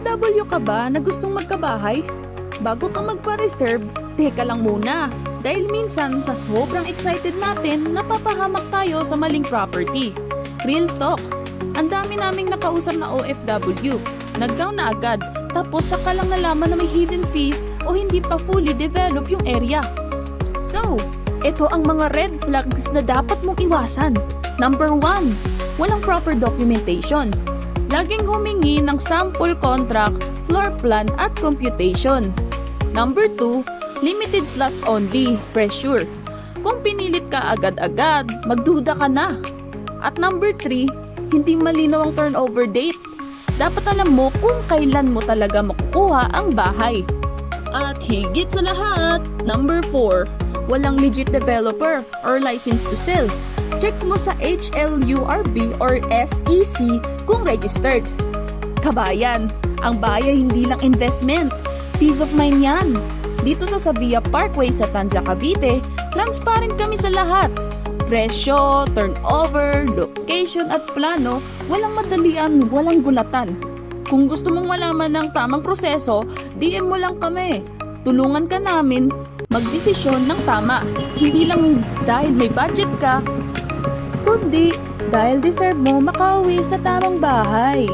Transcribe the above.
OFW ka ba na gustong magkabahay? Bago ka magpa-reserve, teka lang muna. Dahil minsan sa sobrang excited natin, napapahamak tayo sa maling property. Real talk. Ang dami naming nakausap na OFW. Nag-down na agad, tapos saka lang nalaman na may hidden fees o hindi pa fully develop yung area. So, ito ang mga red flags na dapat mong iwasan. Number 1, walang proper documentation. Laging humingi ng sample contract, floor plan at computation. Number 2, limited slots only, pressure. Kung pinilit ka agad-agad, magduda ka na. At number 3, hindi malinaw ang turnover date. Dapat alam mo kung kailan mo talaga makukuha ang bahay. At higit sa lahat, number 4, walang legit developer or license to sell. Check mo sa HLURB or SEC kung registered. Kabayan, ang bahay hindi lang investment. Peace of mind yan. Dito sa Sabia Parkway sa Tanza, Cavite, transparent kami sa lahat. Presyo, turnover, location at plano, walang madalian, walang gulatan. Kung gusto mong malaman ng tamang proseso, DM mo lang kami. Tulungan ka namin magdesisyon ng tama. Hindi lang dahil may budget ka, kundi dahil deserve mo makauwi sa tamang bahay.